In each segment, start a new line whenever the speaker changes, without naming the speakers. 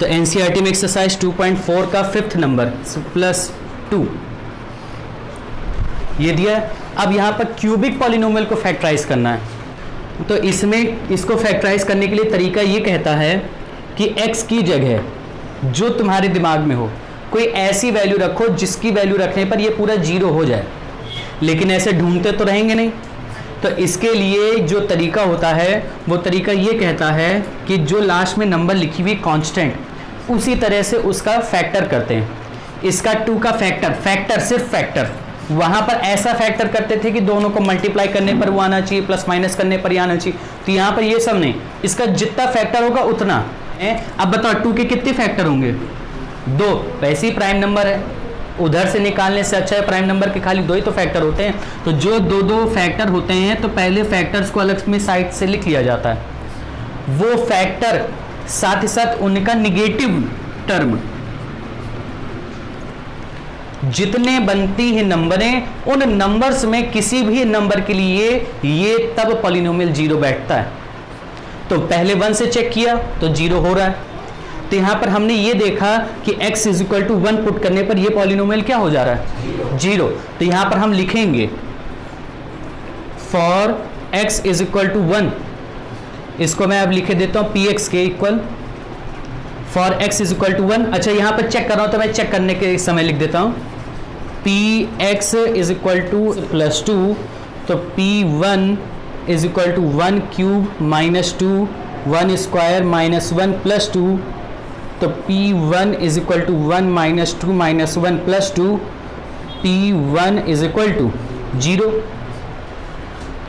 तो एनसीईआरटी में एक्सरसाइज 2.4 का 5th नंबर +2 ये दिया है। अब यहाँ पर क्यूबिक पॉलिनोमियल को फैक्टराइज करना है, तो इसमें इसको फैक्टराइज करने के लिए तरीका ये कहता है कि x की जगह जो तुम्हारे दिमाग में हो कोई ऐसी वैल्यू रखो जिसकी वैल्यू रखने पर ये पूरा 0 हो जाए, लेकिन ऐसे ढूंढते तो रहेंगे नहीं। तो इसके लिए जो तरीका होता है वो तरीका ये कहता है कि जो लास्ट में नंबर लिखी हुई कांस्टेंट, उसी तरह से उसका फैक्टर करते हैं। इसका 2 का फैक्टर सिर्फ फैक्टर, वहाँ पर ऐसा फैक्टर करते थे कि दोनों को मल्टीप्लाई करने पर वो आना चाहिए, प्लस माइनस करने पर ये आना चाहिए। तो यहाँ पर ये सब नहीं, इसका जितना फैक्टर होगा उतना है। अब बताओ 2 के कितने फैक्टर होंगे? 2। वैसे ही प्राइम नंबर है, उधर से निकालने से अच्छा है प्राइम नंबर के खाली 2 ही तो फैक्टर होते हैं। तो जो 2 फैक्टर होते हैं तो पहले फैक्टर्स को अलग में साइड से लिख लिया जाता है। वो फैक्टर साथ ही साथ उनका निगेटिव टर्म, जितने बनती है नंबरें, उन नंबर्स में किसी भी नंबर के लिए ये तब पॉलिनोमियल 0 बैठता है। तो पहले 1 से चेक किया तो 0 हो रहा है। तो यहां पर हमने ये देखा कि x = 1 पुट करने पर ये पॉलिनोमियल क्या हो जा रहा है? 0। तो यहां पर हम लिखेंगे फॉर x = 1, इसको मैं अब लिखे देता हूं px के इक्वल फॉर x = 1। अच्छा यहां पर चेक कर रहा हूं तो मैं चेक करने के समय लिख देता हूं px = +2, तो p1 = 1 क्यूब -2 1 स्क्वायर -1 +2, तो p1 = 1 - 2 - 1 +2, p1 = 0।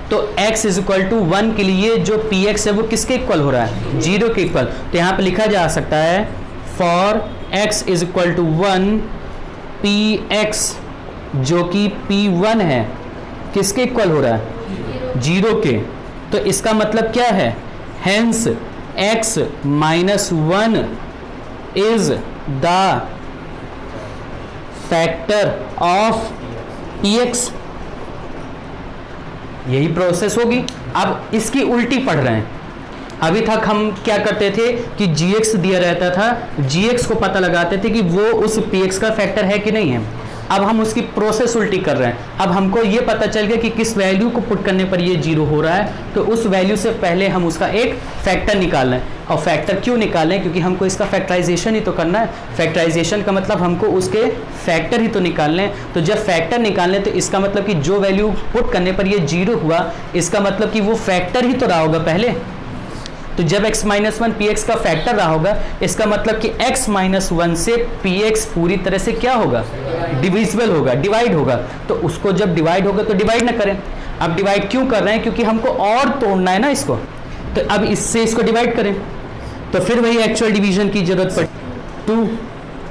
तो x = 1 के लिए जो px है वो किसके इक्वल हो रहा है? 0 के इक्वल। तो यहाँ पे लिखा जा सकता है फॉर x = 1 px जो कि p1 है किसके इक्वल हो रहा है? 0 के। तो इसका मतलब क्या है? Hence x - 1 is the factor of px। यही प्रोसेस होगी। अब इसकी उल्टी पढ़ रहे हैं। अभी तक हम क्या करते थे कि gx दिया रहता था, gx को पता लगाते थे कि वो उस px का फैक्टर है कि नहीं है। अब हम उसकी प्रोसेस उल्टी कर रहे हैं। अब हमको ये पता चल गया कि किस वैल्यू को पुट करने पर ये 0 हो रहा है, तो उस वैल्यू से पहले हम उसका एक फैक्टर निकाल रहे हैं। और फैक्टर क्यों निकाल रहे हैं? क्योंकि हमको इसका फैक्टराइजेशन ही तो करना है। फैक्टराइजेशन का मतलब हमको उसके फैक्टर ही तो निकालने हैं। तो जब फैक्टर निकालने तो इसका मतलब कि जो वैल्यू पुट करने पर ये 0 हुआ, इसका मतलब कि वो फैक्टर ही तो रहा होगा पहले। तो जब x - 1 px का फैक्टर रहा होगा, इसका मतलब कि x - 1 से px पूरी तरह से क्या होगा? डिविजिबल होगा, डिवाइड होगा। तो उसको जब डिवाइड होगा तो डिवाइड ना करें। अब डिवाइड क्यों कर रहे हैं? क्योंकि हमको और तोड़ना है ना इसको। तो अब इससे इसको डिवाइड करें तो फिर वही एक्चुअल डिवीजन की जरूरत पड़ी 2।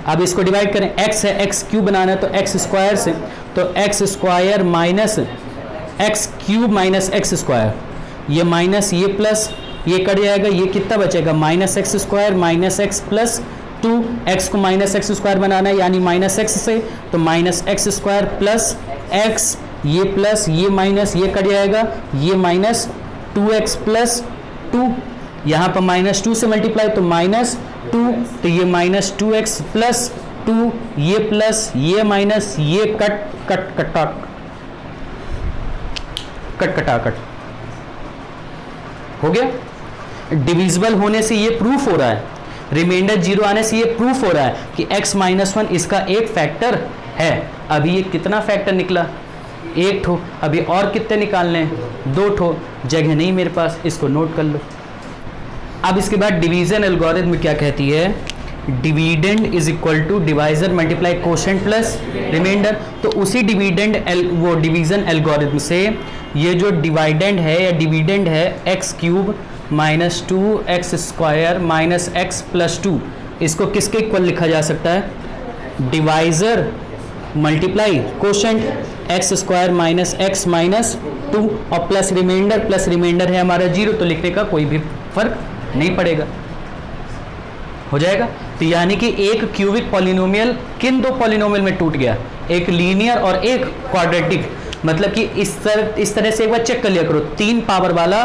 अब इसको डिवाइड करें, x है, x क्यूब बनाना है तो x स्क्वायर से, तो x square minus x cube minus x square, ये माइनस ये प्लस, ये कट जाएगा, ये कितना बचेगा? -x square -x plus 2। x को -x स्क्वायर बनाना है यानी -x से, तो -x स्क्वायर प्लस x, ये प्लस ये माइनस, ये कट जाएगा, ये -2x प्लस 2, यहाँ पर -2 से मल्टीप्लाई तो -2, तो ये -2x प्लस 2, ये प्लस ये माइनस, ये कट हो गया। डिविजिबल होने से ये प्रूफ हो रहा है, रिमाइंडर 0 आने से ये प्रूफ हो रहा है कि x - 1 इसका एक फैक्टर है। अभी ये कितना फैक्टर निकला? 1 ठो। अभी और कितने निकालने हैं? 2 ठो। जगह नहीं मेरे पास, इसको नोट कर लो। अब इसके बाद डिवीजन एल्गोरिथम क्या कहती है? Dividend = divisor multiply quotient plus remainder. तो उसी वो डिवीजन एल्गोरिथम से ये जो डिवाइडेंड है या डिविडेंड है x cube -2x square -x plus 2, इसको किसके इक्वल लिखा जा सकता है? Divisor multiply quotient x square -x -2 और प्लस रिमाइंडर है हमारा 0, तो लिखने का कोई भी फर्क नहीं पड़ेगा, हो जाएगा। तो यानी कि एक क्यूबिक पॉलिनोमियल किन 2 पॉलिनोमियल में टूट गया? एक लीनियर और एक क्वाड्रेटिक। मतलब कि इस तरह से एक बार चेक कर लिया करो, 3 पावर वाला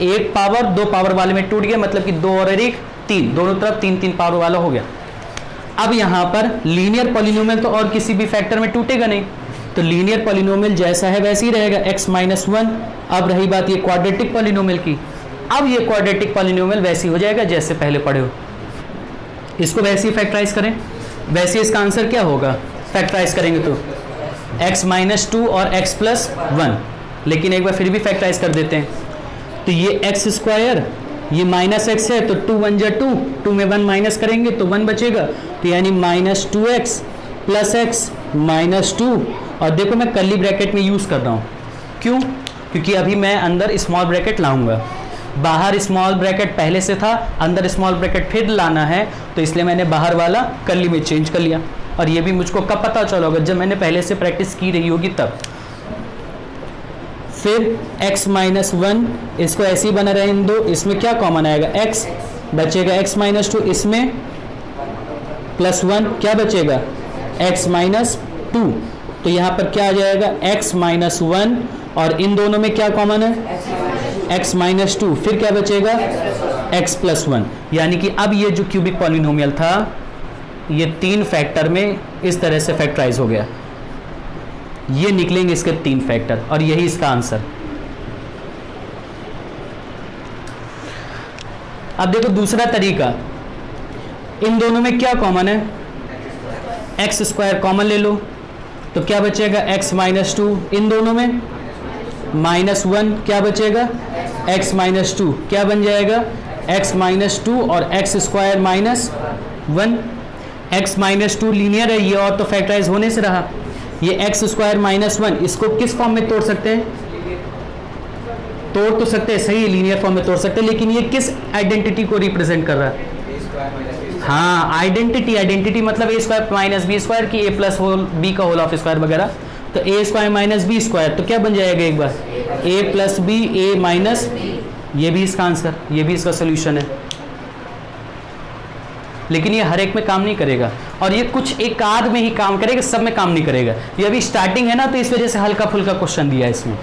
1 पावर 2 पावर वाले में टूट गया, मतलब कि 2 और 1 3, दोनों तरफ 3 3 पावर वाला हो गया। अब यहाँ पर लीनियर पॉलिनोमियल तो और किसी भी फैक्टर में टूटेगा नहीं, तो लीनियर पॉलिनोमियल जैसा है वैसे ही रहेगा, x माइनस 1। अब रही बात ये क्वाड्रेटिक पॉलिनोमियल की, अब ये क्वाड्रेटिक पॉलिनोमियल वैसे ही हो जाएगा जैसे पहले पढ़े हो। इसको वैसे ही फैक्टराइज करें, वैसे इसका आंसर क्या होगा, फैक्टराइज करेंगे तो x माइनस 2 और x प्लस 1, लेकिन एक बार फिर भी फैक्टराइज कर देते हैं। तो ये x स्क्वायर, ये माइनस x है तो 2 1 जा 2, 2 में 1 माइनस करेंगे तो 1 बचेगा, तो यानी minus 2x plus x minus 2। और देखो मैं कर्ली ब्रैकेट में यूज़ कर रहा हूँ, क्यों, क्योंकि अभी मैं अंदर स्मॉल ब्रैकेट लाऊंगा, बाहर स्मॉल ब्रैकेट पहले से था, अंदर स्मॉल ब्रैकेट फिर लाना है, तो इसलिए मैंने बाहर वाला कर्ली में चेंज कर लिया। और ये भी मुझको कब पता चला होगा, जब मैंने पहले से प्रैक्टिस की रही होगी तब। फिर x माइनस 1, इसको ऐसे ही बना रहे इन दो, इसमें क्या कॉमन आएगा, x बचेगा, x माइनस 2, इसमें प्लस 1 क्या बचेगा, x माइनस 2। तो यहाँ पर क्या आ जाएगा, x माइनस 1, और इन दोनों में क्या कॉमन है, x माइनस 2, फिर क्या बचेगा, x प्लस 1। यानी कि अब ये जो क्यूबिक पॉलिनोमियल था ये 3 फैक्टर में इस तरह से फैक्टराइज हो गया, ये निकलेंगे इसके 3 फैक्टर, और यही इसका आंसर। अब देखो दूसरा तरीका, इन दोनों में क्या कॉमन है, एक्स स्क्वायर कॉमन ले लो, तो क्या बचेगा, x माइनस 2, इन दोनों में माइनस 1 क्या बचेगा, x माइनस 2 क्या बन जाएगा, x माइनस 2 और x square minus 1। x minus 2 linear है ये, और तो फैक्टराइज होने से रहा। ये x स्क्वायर माइनस 1, इसको किस फॉर्म में तोड़ सकते हैं, तोड़ तो सकते हैं, सही लीनियर फॉर्म में तोड़ सकते हैं, लेकिन ये किस आइडेंटिटी को रिप्रेजेंट कर रहा है, हाँ आइडेंटिटी मतलब a square minus B square की a प्लस होल बी का होल ऑफ स्क्वायर वगैरह, तो a square minus B square, तो क्या बन जाएगा एक बार, a plus B, a minus, ये भी इसका आंसर, ये भी इसका सोल्यूशन है। लेकिन ये हर एक में काम नहीं करेगा, और ये कुछ एक आध में ही काम करेगा, सब में काम नहीं करेगा। ये अभी स्टार्टिंग है ना, तो इस वजह से हल्का फुल्का क्वेश्चन दिया है इसमें।